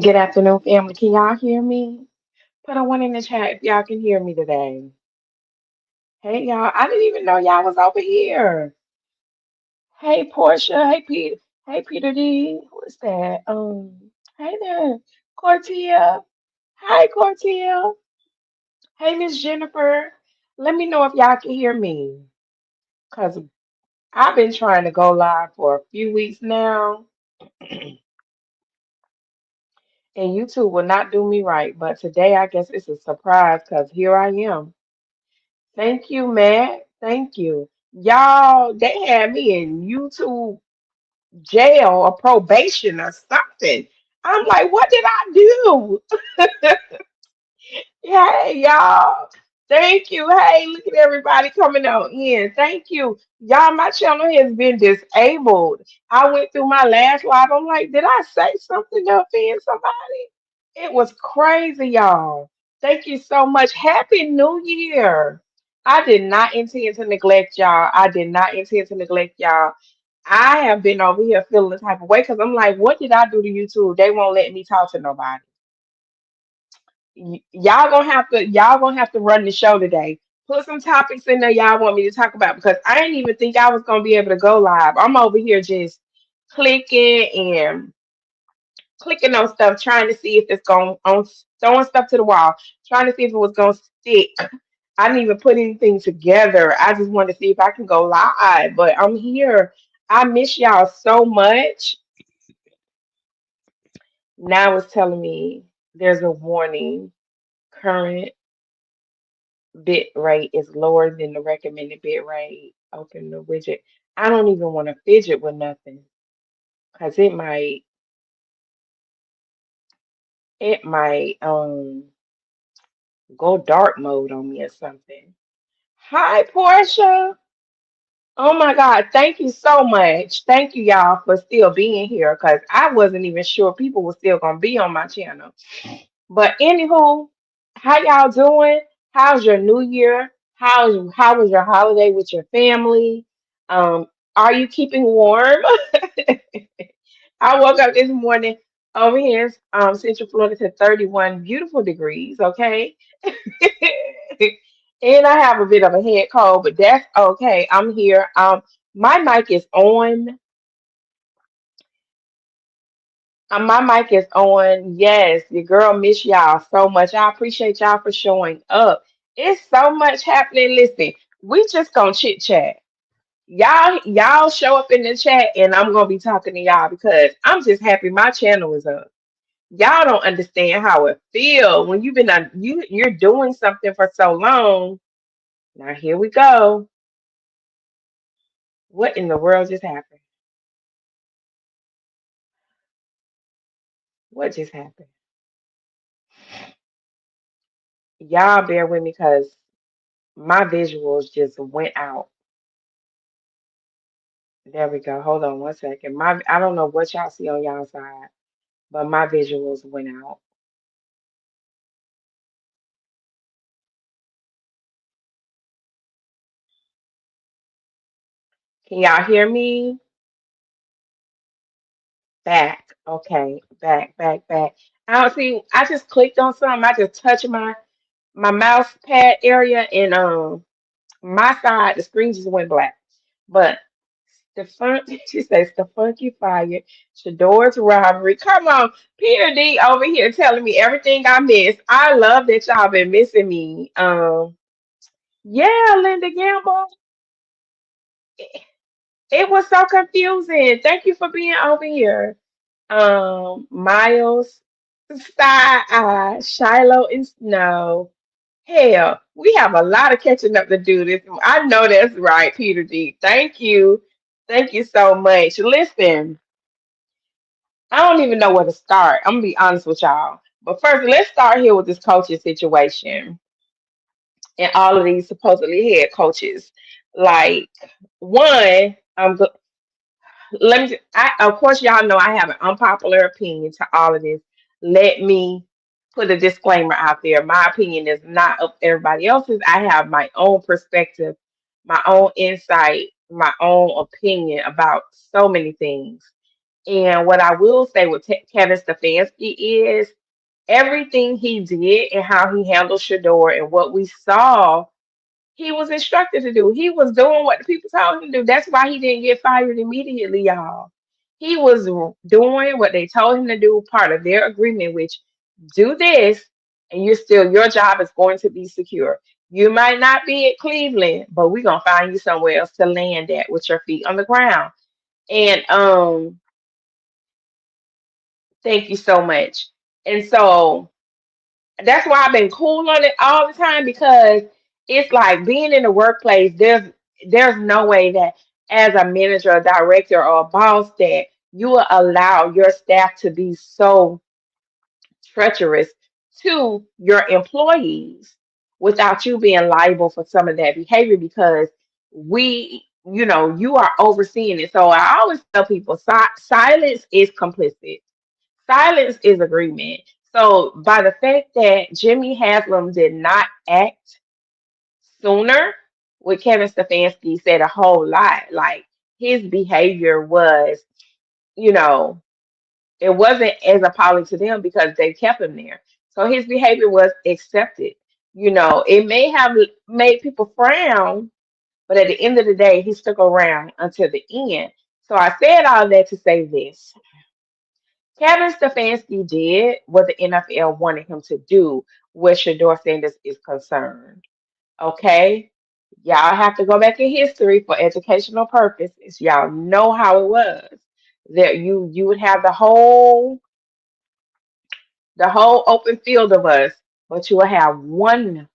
Good afternoon, family. Can y'all hear me? Put a one in the chat if y'all can hear me today. Hey, y'all. I didn't even know y'all was over here. Hey, Portia. Hey, Peter. Hey, Peter D. Who is that? Hey there, Cortia. Hi, Cortia. Hey, Miss Jennifer. Let me know if y'all can hear me. Because I've been trying to go live for a few weeks now, and YouTube will not do me right. But today, I guess it's a surprise because here I am. Thank you, Matt. Thank you. Y'all, they had me in YouTube jail or probation or something. I'm like, what did I do? Hey, y'all. Thank you. Hey, look at everybody coming on in. Thank you. Y'all, my channel has been disabled. I went through my last live. I'm like, did I say something to offend somebody? It was crazy, y'all. Thank you so much. Happy New Year. I did not intend to neglect y'all. I did not intend to neglect y'all. I have been over here feeling the type of way because I'm like, what did I do to YouTube? They won't let me talk to nobody. Y'all gonna have to run the show today. Put some topics in there y'all want me to talk about because I didn't even think I was gonna be able to go live. I'm over here just clicking and clicking on stuff, trying to see if it's going on, throwing stuff to the wall, trying to see if it was gonna stick. I didn't even put anything together. I just wanted to see if I can go live, but I'm here. I miss y'all so much. Now it's telling me there's a warning. Current bit rate is lower than the recommended bit rate. Open the widget. I don't even want to fidget with nothing because it might go dark mode on me or something. Hi, Portia. Oh my God, thank you so much. Thank you, y'all, for still being here because I wasn't even sure people were still gonna be on my channel. But anywho, how y'all doing? How's your new year? How was your holiday with your family? Are you keeping warm? I woke up this morning over here in Central Florida to 31 beautiful degrees, okay? And I have a bit of a head cold, but that's okay. I'm here. My mic is on. My mic is on. Yes, your girl miss y'all so much. I appreciate y'all for showing up. It's so much happening. Listen, we just gonna chit chat. Y'all show up in the chat, and I'm gonna be talking to y'all because I'm just happy my channel is up. Y'all don't understand how it feel when you've been you're doing something for so long. Now here we go. What in the world just happened? What just happened? Y'all bear with me because my visuals just went out. There we go. Hold on one second. I don't know what y'all see on y'all side, but my visuals went out. Can y'all hear me? Back. Okay. Back, back, back. I don't see. I just clicked on something. I just touched my mouse pad area and my side, the screen just went black. But the fun, she says the funky fire, Shador's robbery. Come on, Peter D over here telling me everything I missed. I love that y'all been missing me. Yeah, Linda Gamble. It was so confusing. Thank you for being over here. Miles, Side Eye, Shiloh, and Snow. Hell, we have a lot of catching up to do this. I know that's right, Peter D. Thank you. Thank you so much. Listen, I don't even know where to start. I'm gonna be honest with y'all. But first, let's start here with this coaching situation and all of these supposedly head coaches. Like one, let me. Of course, y'all know I have an unpopular opinion to all of this. Let me put a disclaimer out there. My opinion is not of everybody else's. I have my own perspective, my own insight, my own opinion about so many things. And what I will say with Kevin Stefanski is everything he did and how he handled Shador and what we saw, he was instructed to do. He was doing what the people told him to do. That's why he didn't get fired immediately, y'all. He was doing what they told him to do, part of their agreement, which do this, and you're still your job is going to be secure. You might not be at Cleveland, but we're gonna find you somewhere else to land at with your feet on the ground. And thank you so much. And so that's why I've been cool on it all the time because it's like being in the workplace, there's no way that as a manager, a director, or a boss that you will allow your staff to be so treacherous to your employees without you being liable for some of that behavior because you are overseeing it. So I always tell people silence is complicit. Silence is agreement. So by the fact that Jimmy Haslam did not act sooner, what Kevin Stefanski said a whole lot. Like his behavior was, you know, it wasn't as appalling to them because they kept him there. So his behavior was accepted. It may have made people frown, but at the end of the day, he stuck around until the end. So I said all that to say this. Kevin Stefanski did what the NFL wanted him to do where Shador Sanders is concerned. Okay? Y'all have to go back in history for educational purposes. Y'all know how it was. That you would have the whole open field of us, but you will have one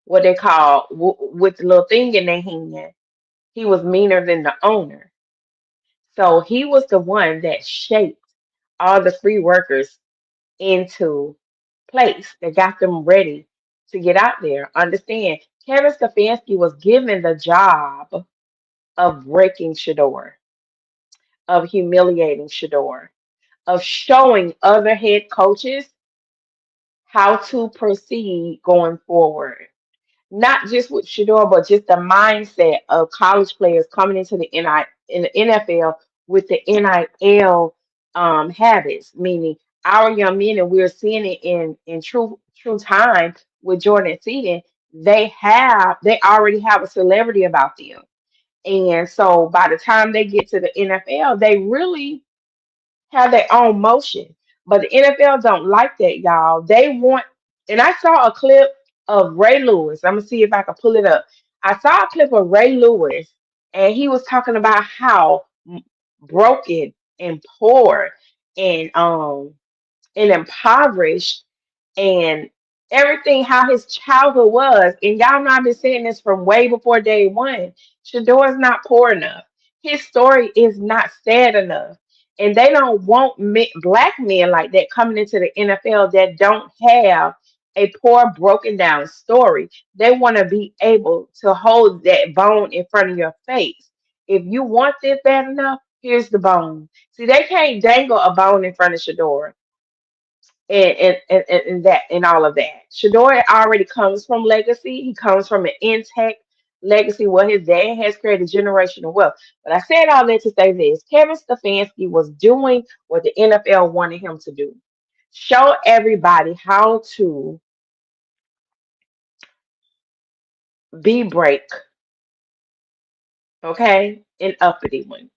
what they call with the little thing in their hand. He was meaner than the owner. So he was the one that shaped all the free workers into place that got them ready to get out there. Understand, Kevin Stefanski was given the job of breaking Shador, of humiliating Shador, of showing other head coaches how to proceed going forward. Not just with Shador, but just the mindset of college players coming into the in the NFL with the NIL habits, meaning our young men, and we're seeing it in true time with Jordan Seaton. They already have a celebrity about them, and so by the time they get to the NFL, they really have their own motion. But the NFL don't like that, y'all. They want, and I saw a clip of Ray Lewis. I'm gonna see if I can pull it up. I saw a clip of Ray Lewis, and he was talking about how broken and poor and impoverished and everything how his childhood was. And y'all know I've been saying this from way before day one. Shador is not poor enough. His story is not sad enough. And they don't want black men like that coming into the NFL that don't have a poor, broken down story. They want to be able to hold that bone in front of your face. If you want this bad enough, here's the bone. See, they can't dangle a bone in front of Shador and that and all of that. Shador already comes from legacy. He comes from an intact legacy where his dad has created generational wealth. But I said all that to say this. Kevin Stefanski was doing what the NFL wanted him to do. Show everybody how to be break, okay? An uppity one.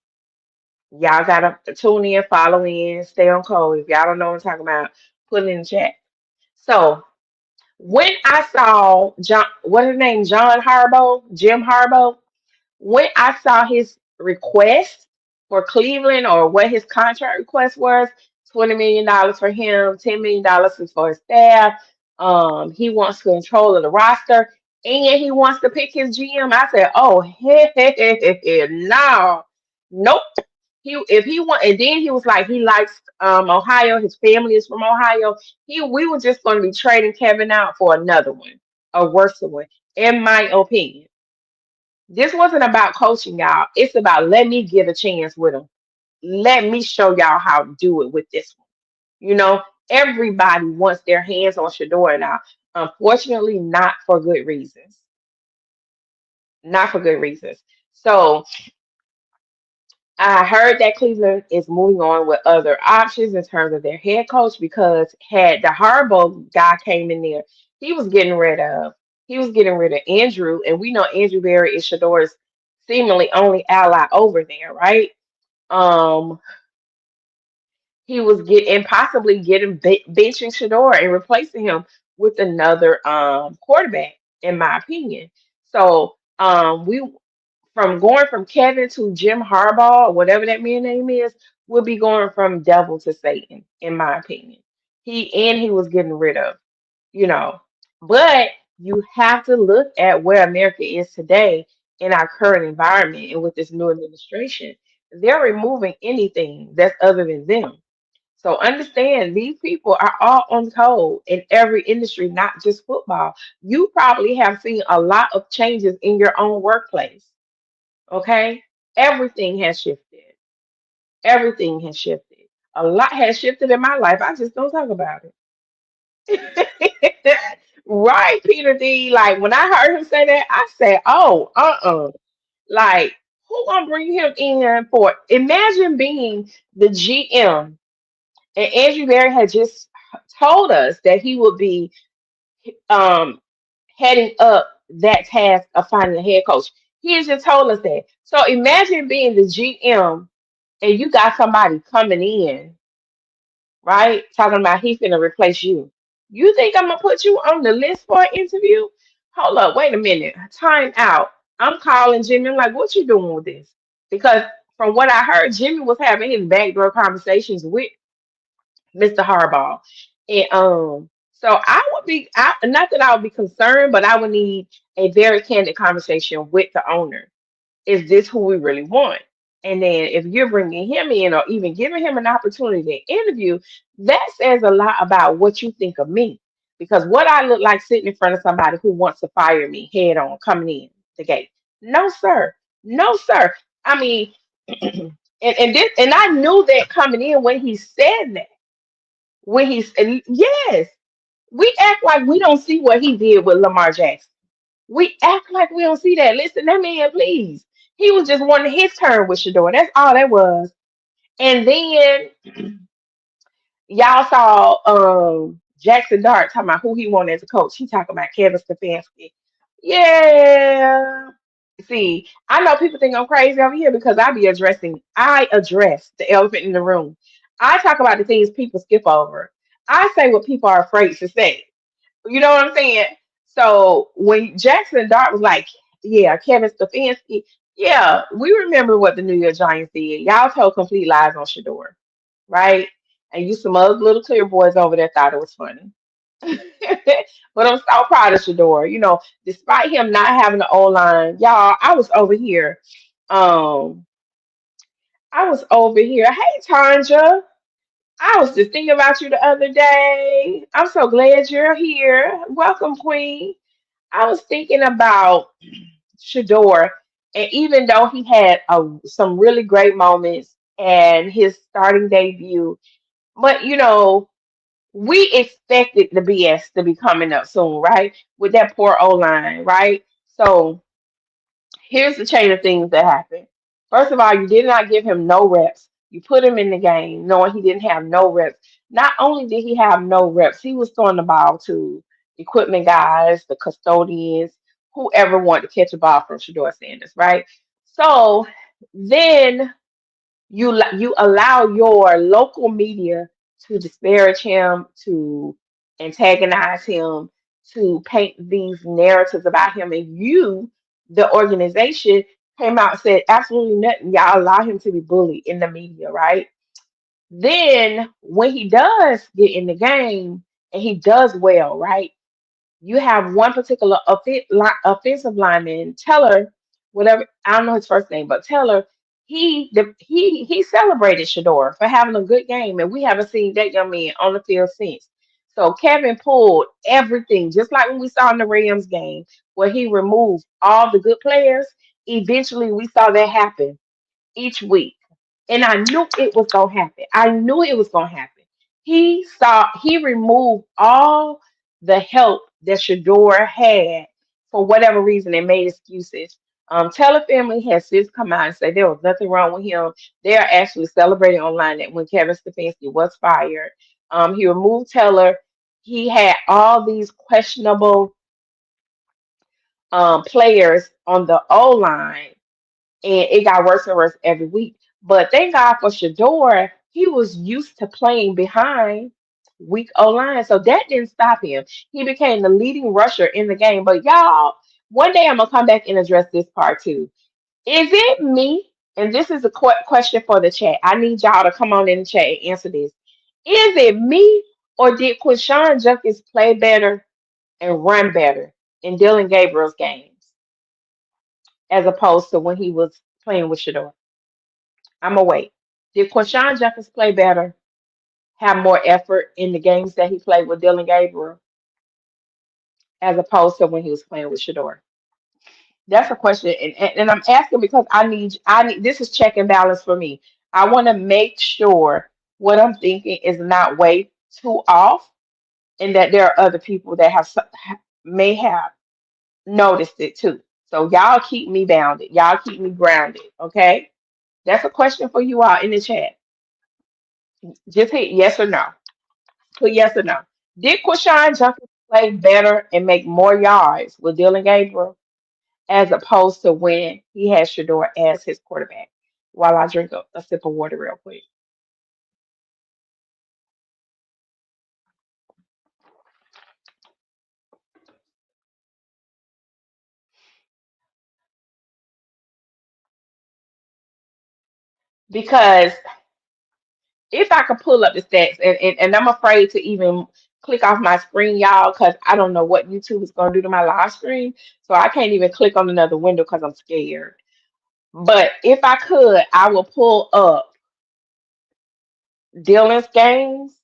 Y'all gotta tune in, follow in, stay on code. If y'all don't know what I'm talking about, put it in the chat. So when I saw John, what's his name, Jim Harbaugh, when I saw his request for Cleveland or what his contract request was, $20 million for him, $10 million is for his staff. He wants control of the roster and he wants to pick his GM. I said, oh, no, nope. If he want, and then he was like, he likes Ohio. His family is from Ohio. We were just going to be trading Kevin out for another one, a worse one, in my opinion. This wasn't about coaching y'all. It's about let me get a chance with him. Let me show y'all how to do it with this one. Everybody wants their hands on Shador now. Unfortunately, not for good reasons. Not for good reasons. So I heard that Cleveland is moving on with other options in terms of their head coach because had the Harbaugh guy came in there, he was getting rid of he was getting rid of Andrew, and we know Andrew Berry is Shador's seemingly only ally over there, right? Um, he was getting possibly getting benching Shador and replacing him with another quarterback, in my opinion. So we from going from Kevin to Jim Harbaugh, or whatever that man name is, would be going from devil to Satan, in my opinion. He was getting rid of, you know. But you have to look at where America is today in our current environment and with this new administration. They're removing anything that's other than them. So understand these people are all on code in every industry, not just football. You probably have seen a lot of changes in your own workplace. Okay? Everything has shifted. Everything has shifted. A lot has shifted in my life. I just don't talk about it. Right, Peter D. Like when I heard him say that, I said, oh, Like, who gonna bring him in for? Imagine being the GM, and Andrew Berry had just told us that he would be um heading up that task of finding a head coach. He has just told us that. So imagine being the GM and you got somebody coming in, right? Talking about he's gonna replace you. You think I'm gonna put you on the list for an interview? Hold up, wait a minute. Time out. I'm calling Jimmy. I'm like, what you doing with this? Because from what I heard, Jimmy was having his backdoor conversations with Mr. Harbaugh. And so I would be not that I would be concerned, but I would need a very candid conversation with the owner. Is this who we really want? And then if you're bringing him in or even giving him an opportunity to interview, that says a lot about what you think of me. Because what I look like sitting in front of somebody who wants to fire me head on coming in the gate. No, sir. No, sir. I mean, and I knew that coming in when he said that. When he's and yes, we act like we don't see what he did with Lamar Jackson. We act like we don't see that. Listen, that man, please. He was just wanting his turn with Shador. That's all that was. And then y'all saw Jackson Dart talking about who he wanted as a coach. He talking about Kevin Stefanski. Yeah. See, I know people think I'm crazy over here because I address the elephant in the room. I talk about the things people skip over. I say what people are afraid to say. You know what I'm saying? So when Jackson Dart was like, yeah, Kevin Stefanski, yeah, we remember what the New York Giants did. Y'all told complete lies on Shador, right? And you some other little clear boys over there thought it was funny. But I'm so proud of Shador. Despite him not having the O line, y'all, Um, I was over here. Hey, Tanja. I was just thinking about you the other day. I'm so glad you're here. Welcome, Queen. I was thinking about Shador, and even though he had some really great moments and his starting debut, but we expected the BS to be coming up soon, right? With that poor O line, right? So here's the chain of things that happened. First of all, you did not give him no reps. You put him in the game knowing he didn't have no reps. Not only did he have no reps, he was throwing the ball to equipment guys, the custodians, whoever wanted to catch a ball from Shador Sanders, right? So then you allow your local media to disparage him, to antagonize him, to paint these narratives about him, and you, the organization, came out and said absolutely nothing. Y'all allow him to be bullied in the media, right? Then when he does get in the game and he does well, right? You have one particular offensive lineman, Teller, whatever, I don't know his first name, but Teller, he celebrated Shador for having a good game, and we haven't seen that young man on the field since. So Kevin pulled everything, just like when we saw in the Rams game, where he removed all the good players. Eventually, we saw that happen each week. And I knew it was gonna happen. I knew it was gonna happen. He removed all the help that Shador had for whatever reason and made excuses. Taylor family has since come out and said there was nothing wrong with him. They are actually celebrating online that when Kevin Stefanski was fired, he removed Taylor. He had all these questionable players on the O line, and it got worse and worse every week. But thank God for Shador, he was used to playing behind weak O line, so that didn't stop him. He became the leading rusher in the game. But y'all, one day I'm gonna come back and address this part too. Is it me? And this is a question for the chat. I need y'all to come on in the chat and answer this. Is it me or did Quinshon Judkins play better and run better in Dylan Gabriel's games as opposed to when he was playing with Shador? I'm gonna wait. Did Quinshon Judkins play better, have more effort in the games that he played with Dylan Gabriel as opposed to when he was playing with Shador? That's a question, and I'm asking because I need this is check and balance for me. I want to make sure what I'm thinking is not way too off, and that there are other people that may have noticed it too. So y'all keep me bounded. Y'all keep me grounded. Okay, that's a question for you all in the chat. Just hit yes or no. Put yes or no. Did Quashawn Junkins play better and make more yards with Dylan Gabriel as opposed to when he had Shador as his quarterback? While I drink a sip of water real quick. Because if I could pull up the stats, and I'm afraid to even click off my screen, y'all, because I don't know what YouTube is going to do to my live screen. So I can't even click on another window because I'm scared. But if I could, I will pull up Dylan's games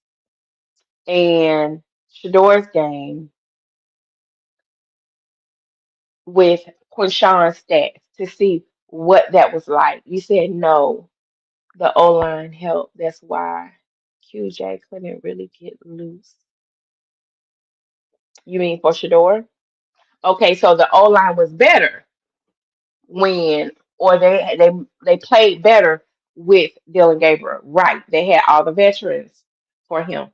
and Shador's game with Quinshon's stats to see what that was like. You said no, the O line helped. That's why QJ couldn't really get loose. You mean for Shador? Okay, so the O line was better when, or they played better with Dylan Gabriel. Right, they had all the veterans for him.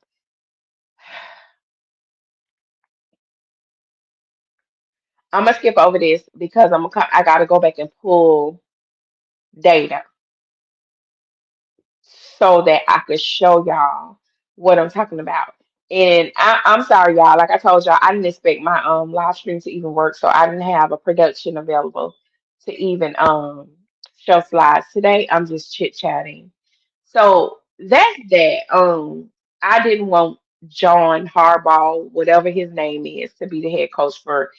I'm gonna skip over this because I gotta go back and pull data so that I could show y'all what I'm talking about. And I'm sorry, y'all. Like I told y'all, I didn't expect my live stream to even work, so I didn't have a production available to even show slides today. I'm just chit chatting. So that's that. I didn't want John Harbaugh, whatever his name is, to be the head coach for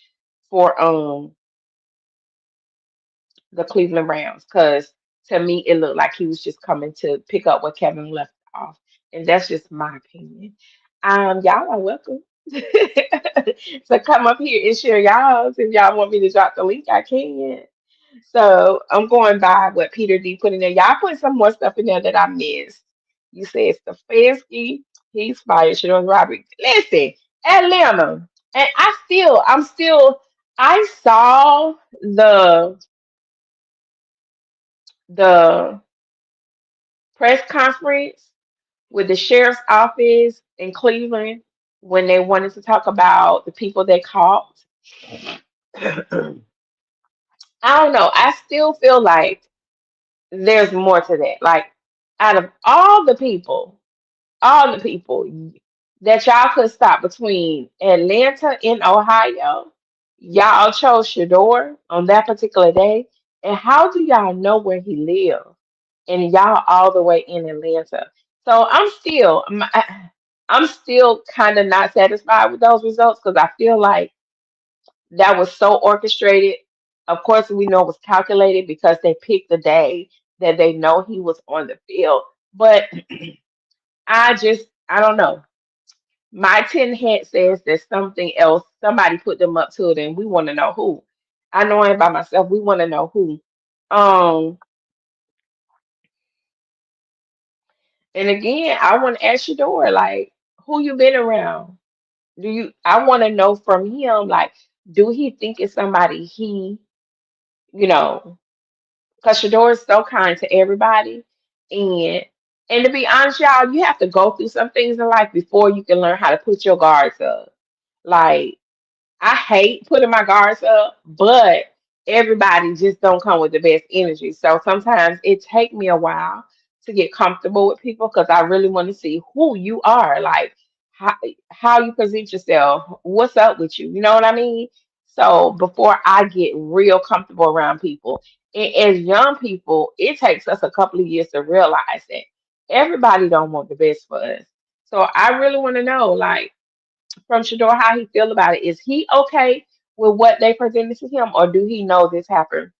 the Cleveland Browns because to me it looked like he was just coming to pick up what Kevin left off, and that's just my opinion. Y'all are welcome to come up here and share y'all's. If y'all want me to drop the link, I can. So I'm going by what Peter D put in there. Y'all put some more stuff in there that I missed. You said Stefanski, he's fired. Shador Robert. Listen, Atlanta, and I saw the press conference with the sheriff's office in Cleveland when they wanted to talk about the people they caught. I don't know. I still feel like there's more to that. Like, out of all the people that y'all could stop between Atlanta and Ohio, y'all chose Shador on that particular day. And how do y'all know where he lives? And y'all all the way in Atlanta. So I'm still kind of not satisfied with those results because I feel like that was so orchestrated. Of course, we know it was calculated because they picked the day that they know he was on the field. But I don't know. My tin hat says there's something else. Somebody put them up to it, and we want to know who. I know it by myself. We want to know who. Um, and again, I want to ask your door, like, who you been around? I want to know from him, like, do he think it's somebody he you know, because Shador is so kind to everybody. And and to be honest, y'all, you have to go through some things in life before you can learn how to put your guards up. Like I hate putting my guards up, but everybody just don't come with the best energy. So sometimes it take me a while to get comfortable with people because I really want to see who you are, like how how you present yourself, what's up with you. You know what I mean? So before I get real comfortable around people, and as young people, it takes us a couple of years to realize that everybody don't want the best for us. So I really want to know, like from Shador how he feel about it. Is he okay with what they presented to him, or do he know this happened?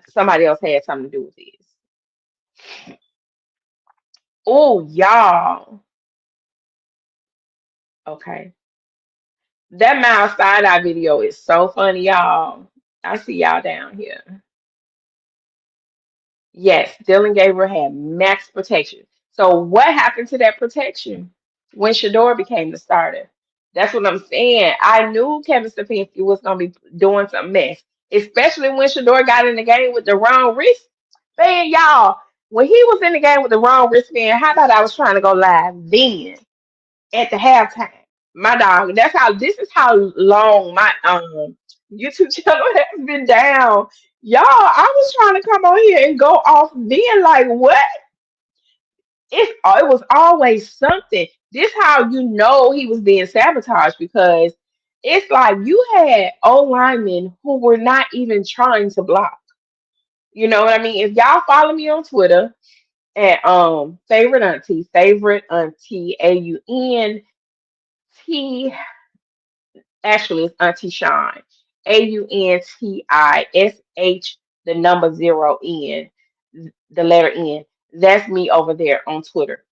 Somebody else had something to do with this. Oh, y'all. Okay. That Miles side eye video is so funny, y'all. I see y'all down here. Yes, Dylan Gabriel had max protection. So what happened to that protection when Shador became the starter? That's what I'm saying. I knew Kevin Stefanski was gonna be doing some mess, especially when Shador got in the game with the wrong wrist. Man, y'all, when he was in the game with the wrong wristband, how about I was trying to go live then at the halftime? My dog. That's how. This is how long my YouTube channel has been down. Y'all, I was trying to come on here and go off being like, what? It was always something. This how you know he was being sabotaged because it's like you had O linemen who were not even trying to block. You know what I mean? If y'all follow me on Twitter at favorite auntie AUNT, actually it's Auntie Shine, AUNTISH, the number zero N, the letter N. That's me over there on Twitter.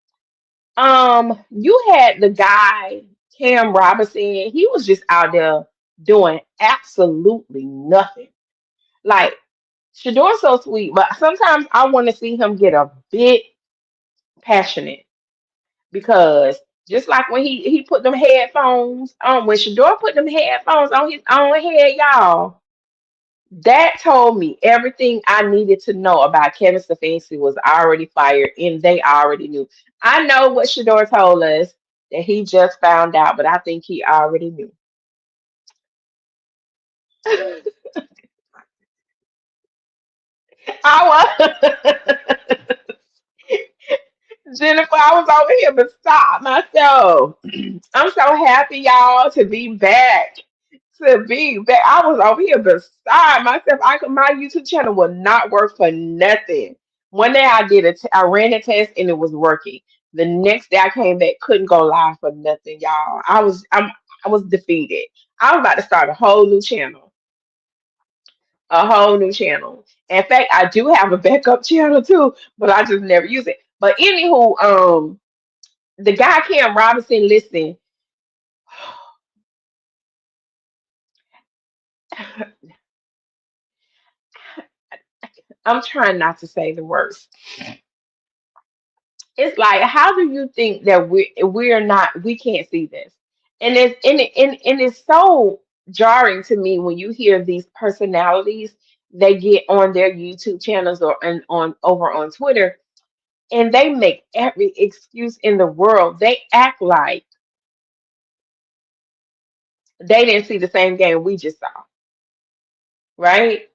You had the guy Cam Robinson. He was just out there doing absolutely nothing. Like Shador's so sweet, but sometimes I want to see him get a bit passionate because just like when he put them headphones on, when Shador put them headphones on his own head, y'all, that told me everything I needed to know about Kevin Stefanski was already fired, and they already knew. I know what Shador told us that he just found out, but I think he already knew. I was Jennifer. I was over here beside myself. I'm so happy, y'all, to be back. To be back. I was over here beside myself. My YouTube channel will not work for nothing. One day I did it. I ran a test and it was working. The next day I came back, couldn't go live for nothing, y'all. I was defeated. I was about to start a whole new channel. A whole new channel. In fact, I do have a backup channel too, but I just never use it. But anywho, the guy Cam Robinson, listen, I'm trying not to say the worst. It's like, how do you think that we can't see this? And it's so jarring to me when you hear these personalities they get on their YouTube channels or on over on Twitter, and they make every excuse in the world. They act like they didn't see the same game we just saw, right?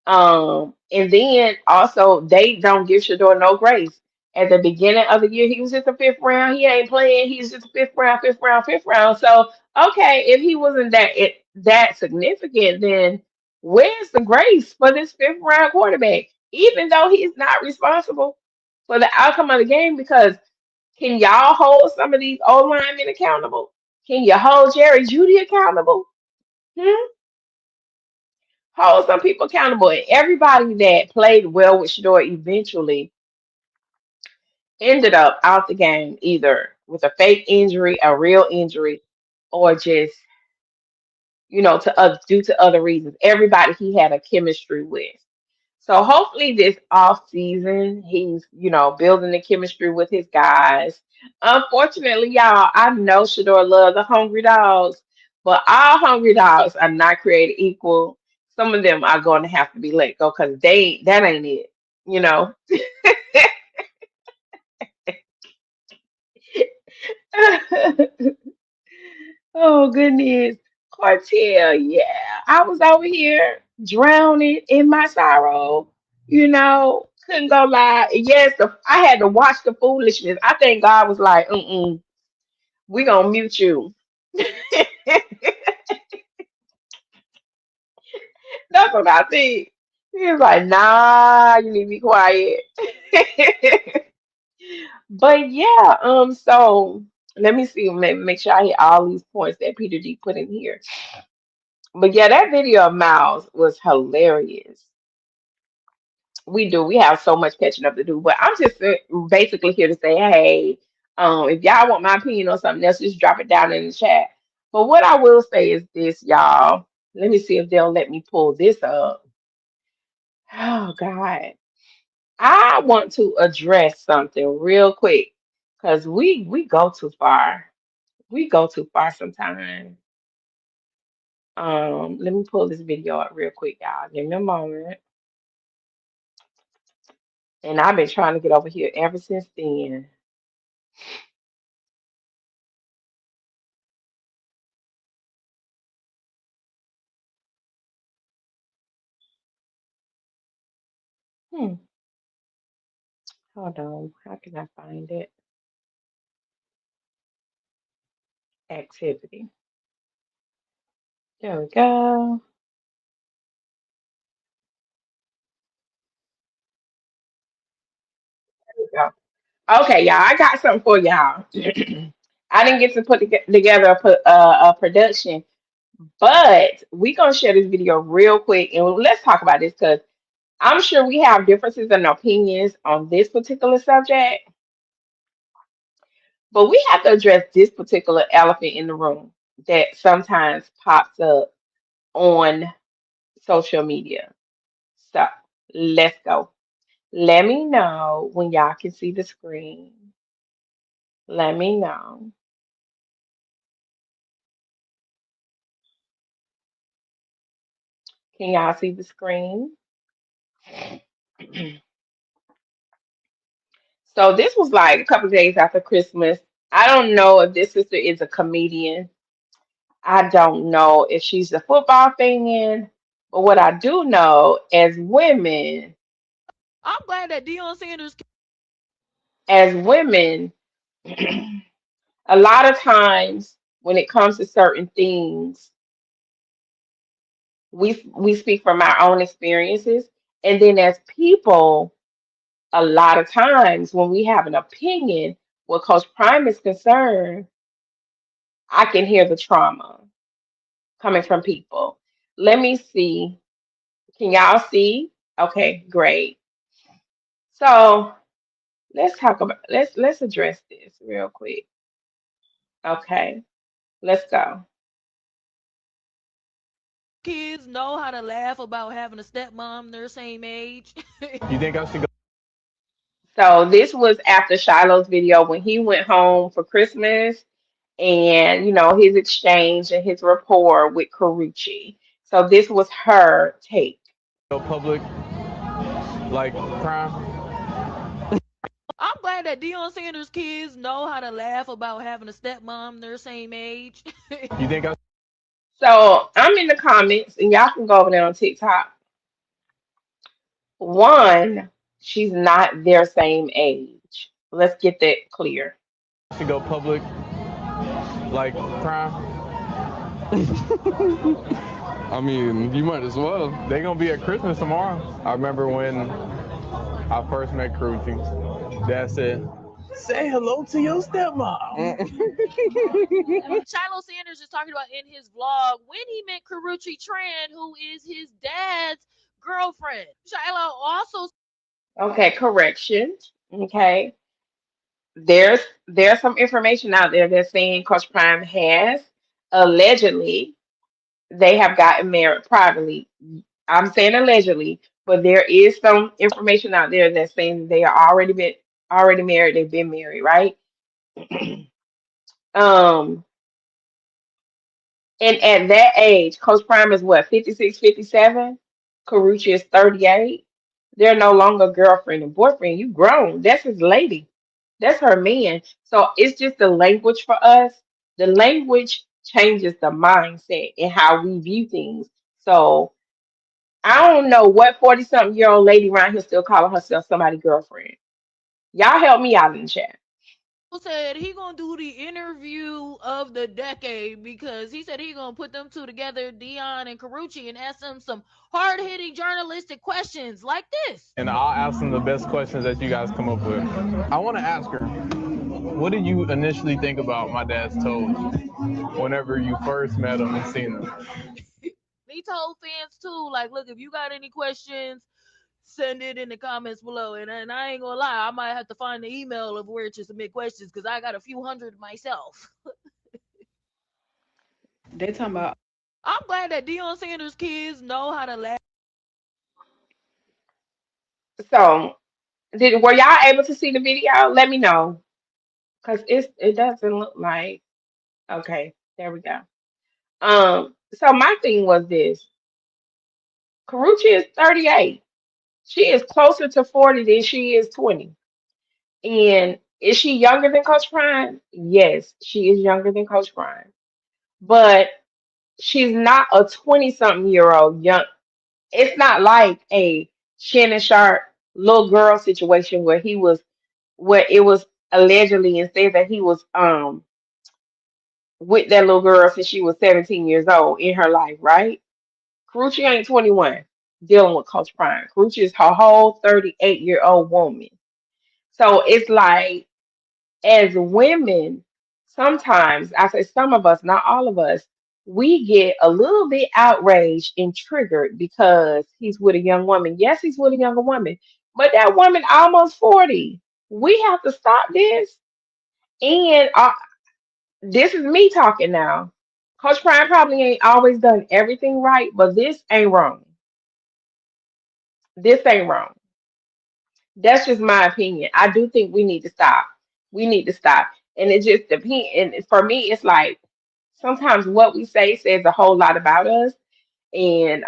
And then also they don't give Shador no grace. At the beginning of the year, he was just a fifth round. He ain't playing. He's just a fifth round, fifth round, fifth round. So okay, if he wasn't that significant, then where's the grace for this fifth round quarterback? Even though he's not responsible for the outcome of the game, because can y'all hold some of these old linemen accountable? Can you hold Jerry Judy accountable? Hmm? Hold some people accountable. And everybody that played well with Shador eventually ended up out the game either with a fake injury, a real injury, or just, to due to other reasons. Everybody he had a chemistry with. So hopefully this off season, he's, building the chemistry with his guys. Unfortunately, y'all, I know Shador loves the hungry dogs, but all hungry dogs are not created equal. some of them are going to have to be let go because that ain't it, you know. Oh goodness, Cartel, yeah, I was over here drowning in my sorrow. Couldn't go lie. Yes, I had to watch the foolishness. I think God was like, we gonna mute you. That's what I think. He was like, nah, you need to be quiet. But yeah, so let me see, make sure I hit all these points that Peter D put in here. But yeah, that video of Miles was hilarious. We have so much catching up to do, but I'm just basically here to say, hey, if y'all want my opinion on something else, just drop it down in the chat. But what I will say is this, y'all. Let me see if they'll let me pull this up. Oh God. I want to address something real quick because we go too far. We go too far sometimes. Let me pull this video up real quick, y'all. Give me a moment. And I've been trying to get over here ever since then. Hmm. Hold on. How can I find it? Activity. There we go. There we go. Okay, y'all. I got something for y'all. I didn't get to put together a production, but we gonna share this video real quick and let's talk about this because I'm sure we have differences in opinions on this particular subject, but we have to address this particular elephant in the room that sometimes pops up on social media. So let's go. Let me know when y'all can see the screen. Let me know. Can y'all see the screen? So this was like a couple days after Christmas. I don't know if this sister is a comedian. I don't know if she's a football fan, but what I do know I'm glad that Deion Sanders. as women, a lot of times when it comes to certain things, we speak from our own experiences, and then as people, a lot of times when we have an opinion, what Coach Prime is concerned, I can hear the trauma coming from people. Let me see. Can y'all see? Okay, great. So let's address this real quick. Okay, let's go. Kids know how to laugh about having a stepmom their same age. You think I should go? So this was after Shiloh's video when he went home for Christmas and his exchange and his rapport with Karuchi. So this was her take. Go public like Prime? I'm glad that Deion Sanders kids know how to laugh about having a stepmom their same age. You think I? So I'm in the comments and y'all can go over there on TikTok. One, she's not their same age. Let's get that clear. Should go public like Prime? I mean, you might as well. They gonna be at Christmas tomorrow. I remember when I first met Karuchi. Dad said, "Say hello to your stepmom." Shiloh Sanders is talking about in his vlog when he met Karuchi Tran, who is his dad's girlfriend. Shiloh also. Okay, correction. Okay. There's some information out there that's saying Coach Prime has allegedly they have gotten married privately. I'm saying allegedly, but there is some information out there that's saying they are already married, they've been married, right? Um And at that age, Coach Prime is what, 56, 57? Karuchi is 38. They're no longer girlfriend and boyfriend. You grown. That's his lady. That's her man. So it's just the language for us. The language changes the mindset and how we view things. So I don't know what 40 something year old lady around here still calling herself somebody's girlfriend. Y'all help me out in the chat. Said he gonna do the interview of the decade because he said he gonna put them two together, Dion and Carucci, and ask them some hard hitting journalistic questions like this. And I'll ask them the best questions that you guys come up with. I want to ask her, what did you initially think about my dad's toes whenever you first met him and seen him? He told fans too, like, look, if you got any questions, send it in the comments below. And I ain't gonna lie, I might have to find the email of where to submit questions because I got a few hundred myself. They talking about I'm glad that Deion Sanders kids know how to laugh. So were y'all able to see the video? Let me know. Because it doesn't look like okay, there we go. So my thing was this. Karuchi is 38. She is closer to 40 than she is 20. And is she younger than Coach Prime? Yes, she is younger than Coach Prime. But she's not a 20 something year old young. It's not like a Shannon Sharp little girl situation where it was allegedly and said that he was with that little girl since she was 17 years old in her life, right? Carucci ain't 21 dealing with Coach Prime. Carucci is her whole 38-year-old woman. So it's like, as women, sometimes, I say some of us, not all of us, we get a little bit outraged and triggered because he's with a young woman. Yes, he's with a younger woman, but that woman almost 40. We have to stop this. And this is me talking now. Coach Prime probably ain't always done everything right, but this ain't wrong. This ain't wrong. That's just my opinion. I do think we need to stop. We need to stop. And it just depends. And for me, it's like sometimes what we say says a whole lot about us. And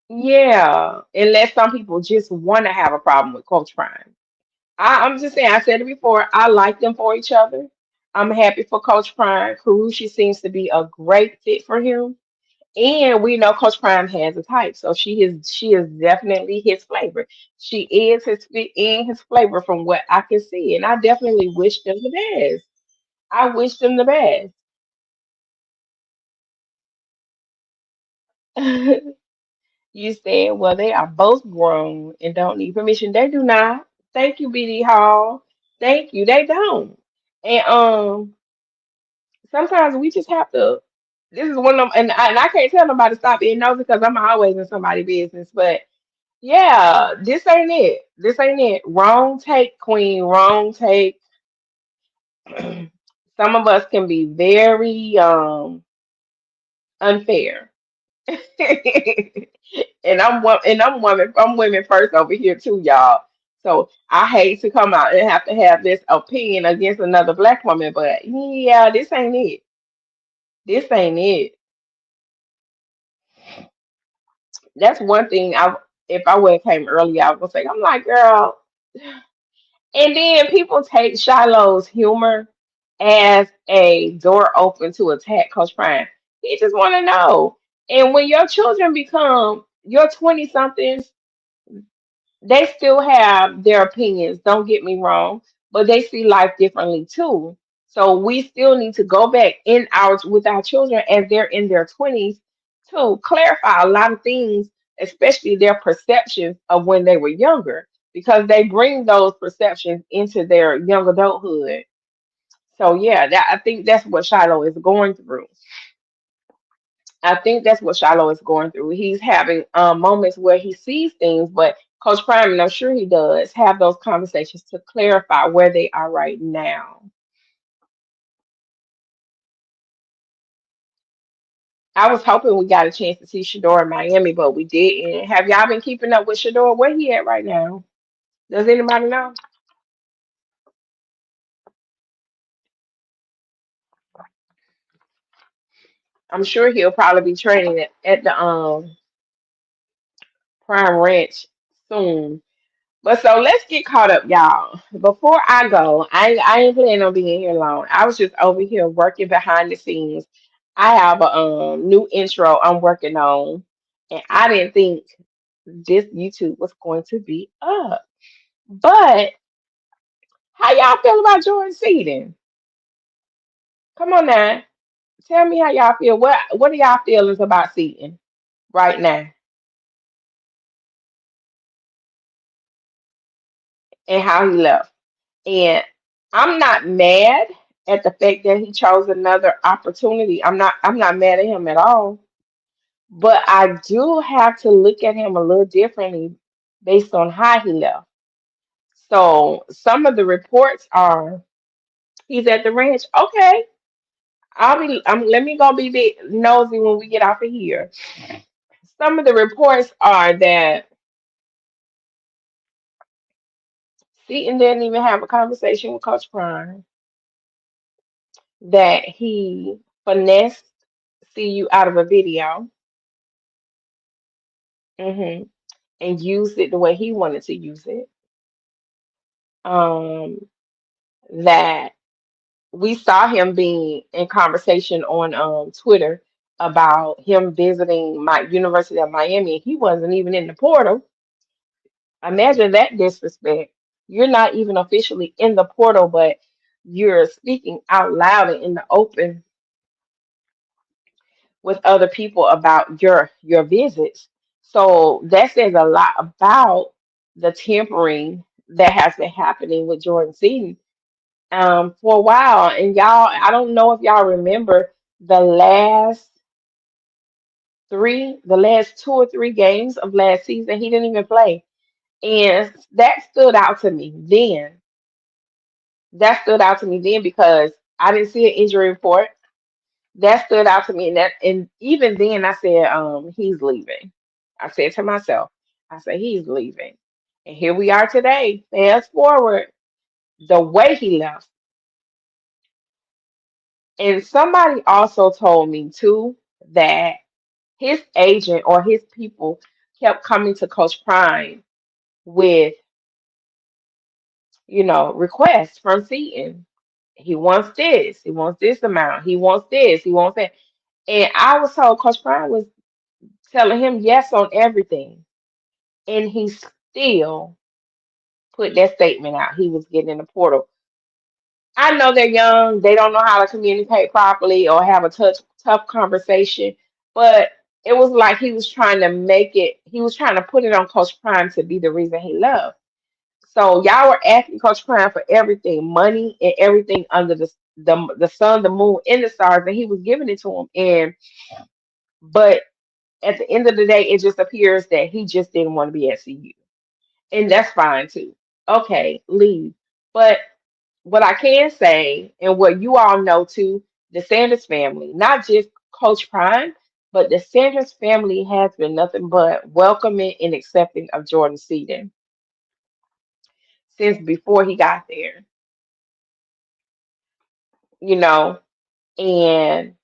yeah, unless some people just want to have a problem with Coach Prime. I'm just saying, I said it before, I like them for each other. I'm happy for Coach Prime. Karushi seems to be a great fit for him. And we know Coach Prime has a type, so she is definitely his flavor. She is his fit and his flavor from what I can see, and I definitely wish them the best. I wish them the best. You said, well, they are both grown and don't need permission. They do not. Thank you, BD Hall. Thank you. They don't. And sometimes we just have to. This is one of them, and I can't tell nobody to stop being nosy because I'm always in somebody's business, but. Yeah, this ain't it. This ain't it. Wrong take, Queen. Wrong take. Some of us can be very unfair. And I'm women first over here too, y'all. So I hate to come out and have this opinion against another black woman, but yeah, this ain't it. This ain't it. That's one thing if I would have came earlier, I was gonna say, I'm like, girl. And then people take Shiloh's humor as a door open to attack Coach Prime. He just want to know. And when your children become your 20 somethings, they still have their opinions. Don't get me wrong, but they see life differently too. So we still need to go back in our with our children as they're in their 20s to clarify a lot of things, especially their perceptions of when they were younger, because they bring those perceptions into their young adulthood. So yeah, I think that's what Shiloh is going through. I think that's what Shiloh is going through. He's having moments where he sees things, but Coach Prime, and I'm sure he does, have those conversations to clarify where they are right now. I was hoping we got a chance to see Shador in Miami, but we didn't. Have y'all been keeping up with Shador? Where he at right now? Does anybody know? I'm sure he'll probably be training at the Prime Ranch soon. But so let's get caught up, y'all. Before I go, I ain't planning on being here long. I was just over here working behind the scenes. I have a new intro I'm working on, and I didn't think this YouTube was going to be up. But how y'all feel about Jordan Seaton? Come on now, tell me how y'all feel. What are y'all feelings about Seaton right now and how he left? And I'm not mad at the fact that he chose another opportunity. I'm not mad at him at all. But I do have to look at him a little differently based on how he left. So some of the reports are he's at the ranch. Okay, let me go be big nosy when we get off of here. Some of the reports are that Seaton didn't even have a conversation with Coach Prime, that he finessed CU out of a video, hmm and used it the way he wanted to use it. Um, that we saw him being in conversation on Twitter about him visiting my University of Miami. He wasn't even in the portal. Imagine that disrespect. You're not even officially in the portal, but you're speaking out loud and in the open with other people about your visits. So that says a lot about the tampering that has been happening with Jordan Seaton for a while. And y'all, I don't know if y'all remember the the last 2 or 3 games of last season, he didn't even play. And that stood out to me then. That stood out to me then because I didn't see an injury report. That stood out to me, and even then I said, he's leaving. I said to myself, I said he's leaving. And here we are today. Fast forward, the way he left. And somebody also told me too that his agent or his people kept coming to Coach Prime with, requests from Seaton. He wants this, he wants this amount, he wants this, he wants that. And I was told Coach Prime was telling him yes on everything. And he still put that statement out. He was getting in the portal. I know they're young, they don't know how to communicate properly or have a tough conversation, but it was like he was trying to put it on Coach Prime to be the reason he left. So y'all were asking Coach Prime for everything, money and everything under the sun, the moon, and the stars, and he was giving it to him. But at the end of the day, it just appears that he just didn't want to be at CU. And that's fine too. Okay, leave. But what I can say, and what you all know too, the Sanders family, not just Coach Prime, but the Sanders family has been nothing but welcoming and accepting of Jordan Seaton since before he got there, you know. And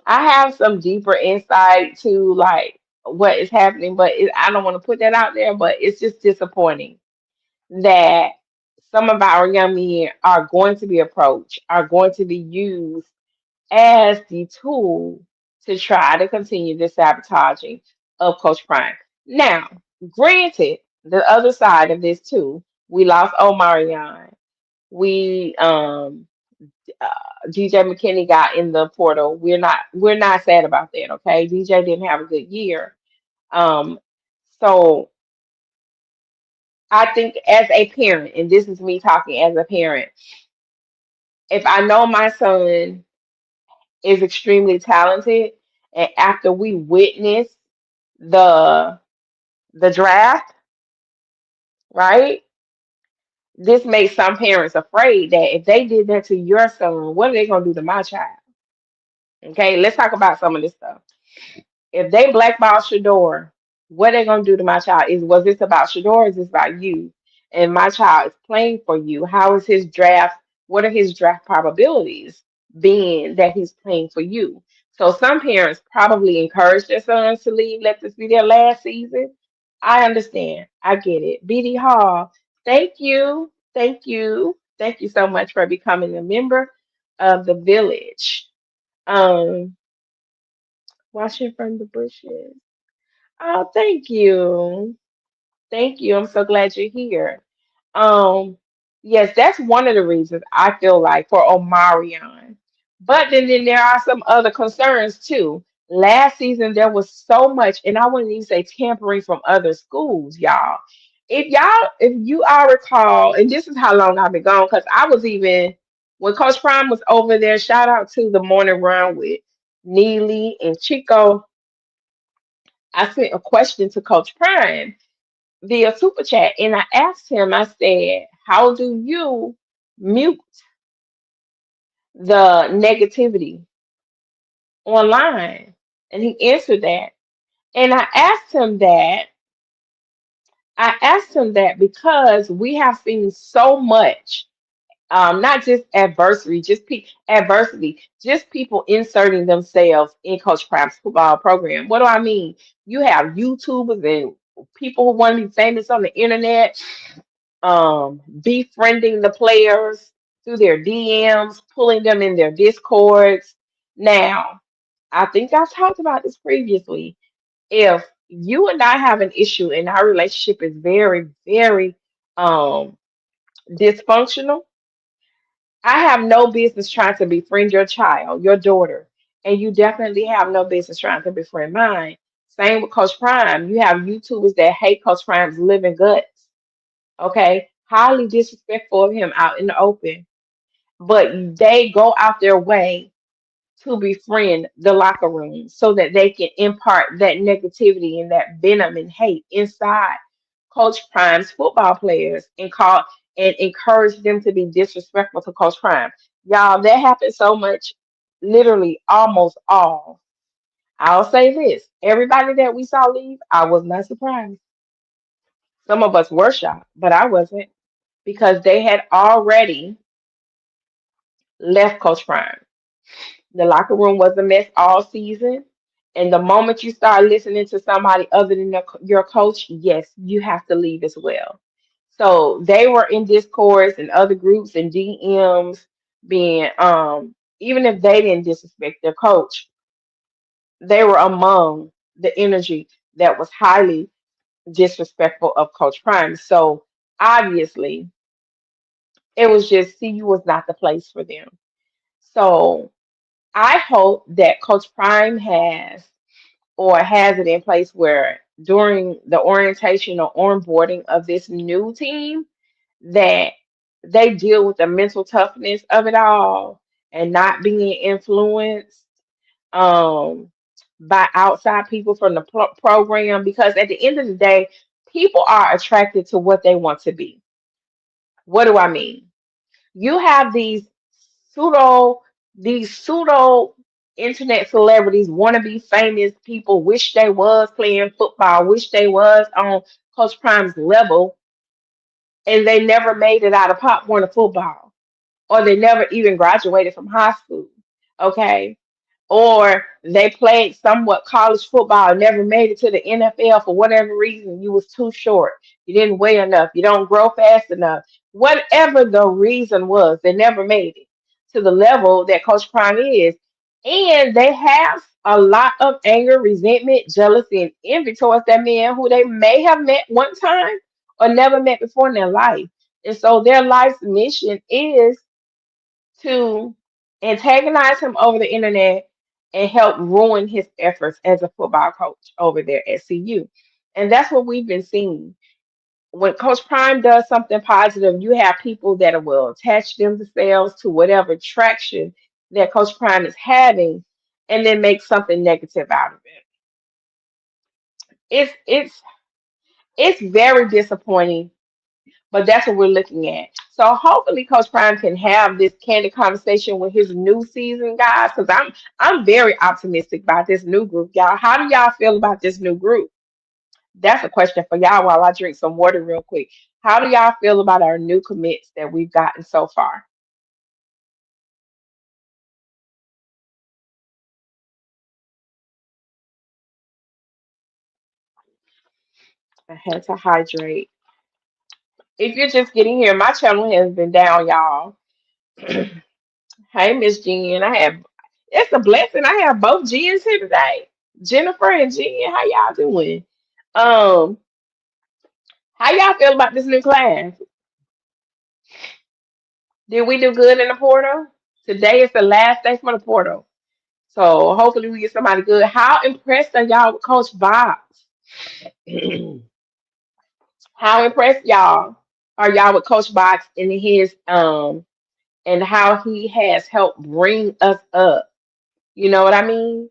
I have some deeper insight to like what is happening, but I don't want to put that out there. But it's just disappointing that some of our young men are going to be approached, are going to be used as the tool to try to continue the sabotaging of Coach Prime. Now, granted, the other side of this too, we lost Omarion. We uh, DJ McKinney got in the portal. We're not sad about that, okay? DJ didn't have a good year. Um, so I think as a parent, and this is me talking as a parent, if I know my son is extremely talented, and after we witness the the draft, right? This makes some parents afraid that if they did that to your son, what are they gonna do to my child? Okay, let's talk about some of this stuff. If they blackball Shador, what they gonna do to my child? Was this about Shador? Or is this about you? And my child is playing for you. How is his draft? What are his draft probabilities? being that he's playing for you. So some parents probably encourage their sons to leave, let this be their last season. I understand. I get it. BD Hall, thank you. Thank you. Thank you so much for becoming a member of the village. Um, Watching from the bushes. Oh, thank you. Thank you. I'm so glad you're here. Um, yes, that's one of the reasons I feel like for Omarion. But then there are some other concerns too. Last season there was so much, and I wouldn't even say tampering from other schools, y'all. If you all recall, and this is how long I've been gone, because I was even when Coach Prime was over there, shout out to the morning run with Neely and Chico. I sent a question to Coach Prime via super chat and I asked him, I said, how do you mute the negativity online? And he answered that. And I asked him that because we have seen so much, not just adversity, just people inserting themselves in Coach Prime's football program. What do I mean? You have YouTubers and people who want to be famous on the internet befriending the players through their DMs, pulling them in their discords. Now, I think I've talked about this previously. If you and I have an issue and our relationship is very, very um dysfunctional, I have no business trying to befriend your child, your daughter, and you definitely have no business trying to befriend mine. Same with Coach Prime. You have YouTubers that hate Coach Prime's living guts. Okay, highly disrespectful of him out in the open, but they go out their way to befriend the locker room so that they can impart that negativity and that venom and hate inside Coach Prime's football players and encourage them to be disrespectful to Coach Prime. Y'all, that happens so much, literally almost all. I'll say this: everybody that we saw leave, I was not surprised. Some of us were shocked, but I wasn't because they had already left Coach Prime. The locker room was a mess all season. And the moment you start listening to somebody other than your coach, yes, you have to leave as well. So they were in discourse and other groups and DMs being, even if they didn't disrespect their coach, they were among the energy that was highly disrespectful of Coach Prime. So obviously, it was just CU was not the place for them. So I hope that Coach Prime has it in place where during the orientation or onboarding of this new team that they deal with the mental toughness of it all and not being influenced um, by outside people from the program because at the end of the day, people are attracted to what they want to be. What do I mean? You have pseudo these pseudo internet celebrities want to be famous people wish they was playing football wish they was on Coach Prime's level and they never made it out of Pop Warner football or they never even graduated from high school, okay, or they played somewhat college football, never made it to the NFL for whatever reason. You was too short. You didn't weigh enough. You don't grow fast enough. Whatever the reason was, they never made it to the level that Coach Prime is. And they have a lot of anger, resentment, jealousy, and envy towards that man who they may have met one time or never met before in their life. And so their life's mission is to antagonize him over the internet and help ruin his efforts as a football coach over there at CU. And that's what we've been seeing. When Coach Prime does something positive, you have people that will attach themselves to whatever traction that Coach Prime is having and then make something negative out of it. It's very disappointing, but that's what we're looking at. So hopefully Coach Prime can have this candid conversation with his new season guys because I'm very optimistic about this new group, y'all. How do y'all feel about this new group? That's a question for y'all while I drink some water real quick. How do y'all feel about our new commits that we've gotten so far? I had to hydrate. If you're just getting here, my channel has been down, y'all. Hey, Miss Jen. It's a blessing. I have both Jens here today. Jennifer and Jen, how y'all doing? Um, how y'all feel about this new class? Did we do good in the portal? Today is the last day for the portal. So hopefully we get somebody good. How impressed are y'all with Coach Box? How impressed y'all are y'all with Coach Box and his and how he has helped bring us up? You know what I mean?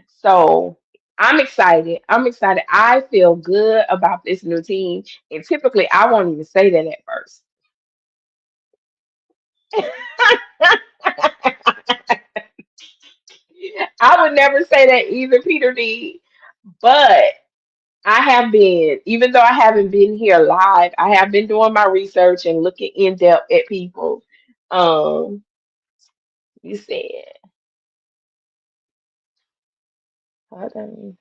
So I'm excited. I'm excited. I feel good about this new team. And typically I won't even say that at first. I would never say that either, Peter D. But I have been, even though I haven't been here live, I have been doing my research and looking in depth at people. Um, you said, hold on.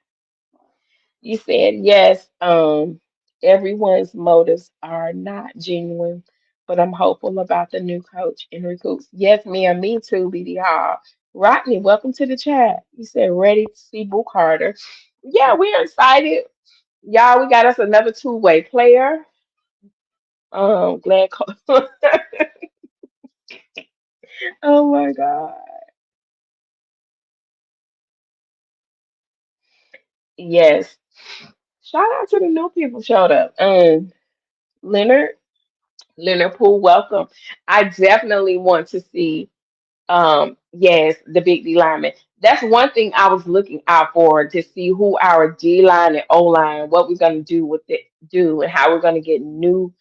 You said yes. Everyone's motives are not genuine, but I'm hopeful about the new coach and recruits. Yes, ma'am. Me too, BD Hall. Rodney, welcome to the chat. You said ready to see Boo Carter. Yeah, we're excited. Y'all, we got us another two-way player. Glad. Oh my God. Yes. Shout out to the new people showed up. Leonard, Leonard Poole, welcome. I definitely want to see. Yes, the big D lineman. That's one thing I was looking out for to see who our D line and O line, what we're gonna do with it, do and how we're gonna get new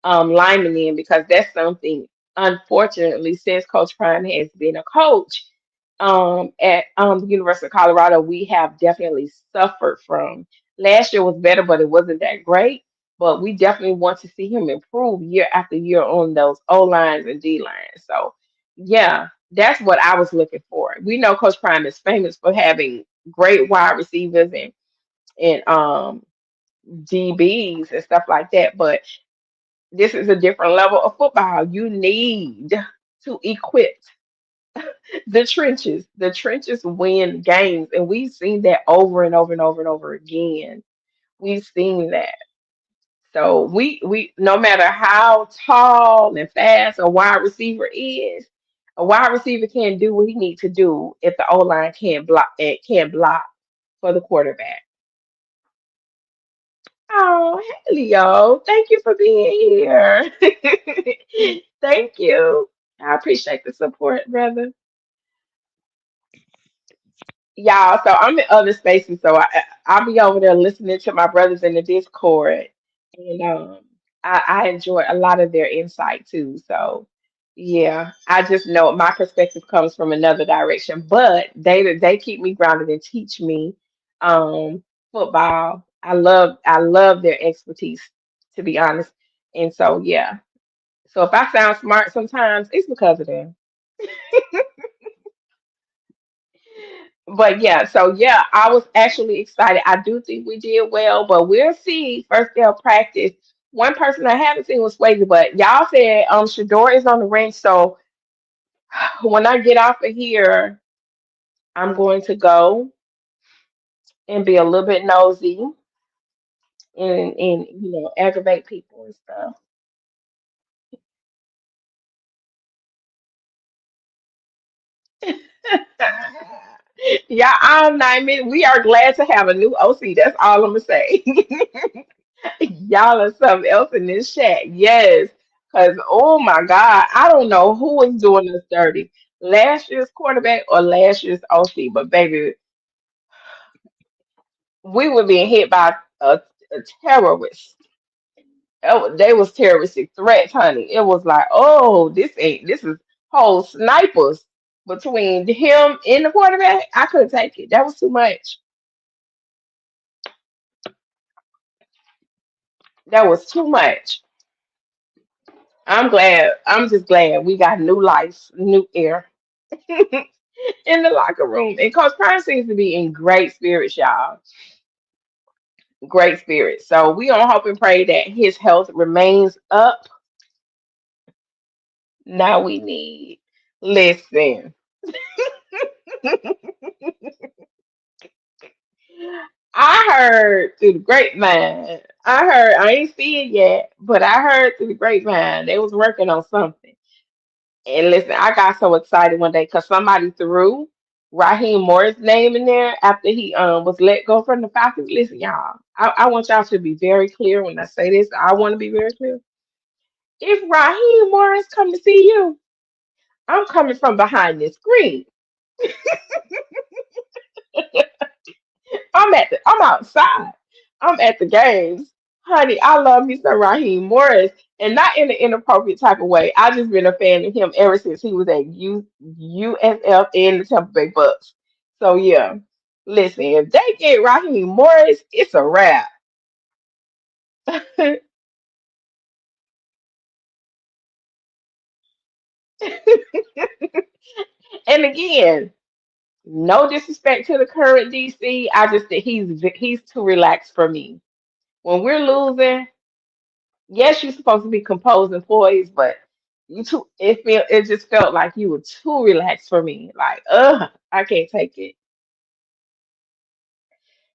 linemen in because that's something. Unfortunately, since Coach Prime has been a coach at the University of Colorado, we have definitely suffered from. Last year was better, but it wasn't that great. But we definitely want to see him improve year after year on those O lines and D lines. So yeah, that's what I was looking for. We know Coach Prime is famous for having great wide receivers and DBs and stuff like that, but this is a different level of football. You need to equip the trenches. The trenches win games, and we've seen that over and over and over and over again. We've seen that. So we no matter how tall and fast a wide receiver is, a wide receiver can't do what he needs to do if the O line can't block for the quarterback. Oh, hey Leo, thank you for being here. Thank you. I appreciate the support, brother. Y'all, so I'm in other spaces, so I'll be over there listening to my brothers in the Discord, and I enjoy a lot of their insight too. So yeah, I just know my perspective comes from another direction, but they keep me grounded and teach me um football. I love their expertise, to be honest, and so yeah. So if I sound smart sometimes, it's because of them. But yeah, so yeah, I was actually excited. I do think we did well, but we'll see. First day of practice. One person I haven't seen was Swayze, but y'all said Shador is on the range. So when I get off of here, I'm going to go and be a little bit nosy and aggravate people and stuff. Yeah, I'm 9 minutes. We are glad to have a new OC. That's all I'm gonna say. Y'all are something else in this chat. Yes. Because, oh my God, I don't know who was doing this dirty. Last year's quarterback or last year's OC, but baby, we were being hit by a terrorist. They was terroristic threats, honey. It was like, oh, this is whole snipers between him and the quarterback. I couldn't take it. That was too much. That was too much. I'm glad. I'm just glad we got new life, new air in the locker room. And Coach Prime seems to be in great spirits, y'all. Great spirit. So we on hope and pray that his health remains up. Now we need. Listen, I heard through the grapevine. I ain't see it yet, but I heard through the grapevine they was working on something. And listen, I got so excited one day because somebody threw Raheem Morris' name in there after he was let go from the Falcons. Listen, y'all, I want y'all to be very clear when I say this. I want to be very clear. If Raheem Morris come to see you, I'm coming from behind this screen. I'm outside. I'm at the games. Honey, I love me some Raheem Morris. And not in an inappropriate type of way. I just been a fan of him ever since he was at USF and the Tampa Bay Bucks. So yeah. Listen, if they get Raheem Morris, it's a wrap. And again, no disrespect to the current DC. I just think he's too relaxed for me. When we're losing, yes, you're supposed to be composed and poised, but it just felt like you were too relaxed for me. Like, I can't take it.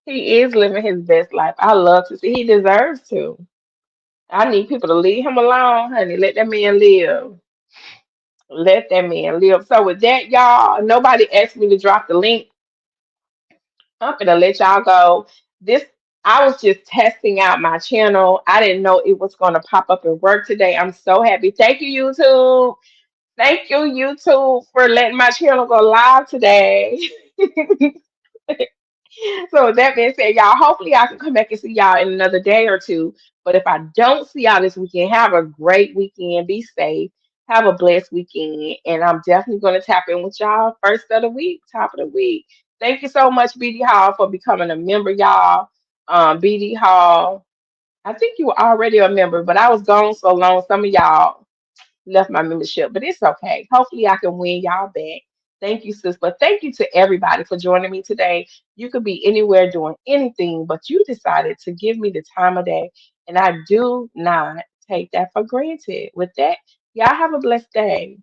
He is living his best life. I love to see he deserves to. I need people to leave him alone, honey. Let that man live. Let that man live. So with that, y'all, nobody asked me to drop the link. I'm gonna let y'all go. This I was just testing out my channel. I didn't know it was gonna pop up and work today. I'm so happy. Thank you, YouTube. Thank you, YouTube, for letting my channel go live today. So with that being said, y'all, hopefully I can come back and see y'all in another day or two. But if I don't see y'all this weekend, have a great weekend. Be safe. Have a blessed weekend. And I'm definitely going to tap in with y'all first of the week, top of the week. Thank you so much, BD Hall, for becoming a member, y'all. BD Hall, I think you were already a member, but I was gone so long. Some of y'all left my membership, but it's okay. Hopefully, I can win y'all back. Thank you, sis. But thank you to everybody for joining me today. You could be anywhere doing anything, but you decided to give me the time of day, and I do not take that for granted. With that, y'all have a blessed day.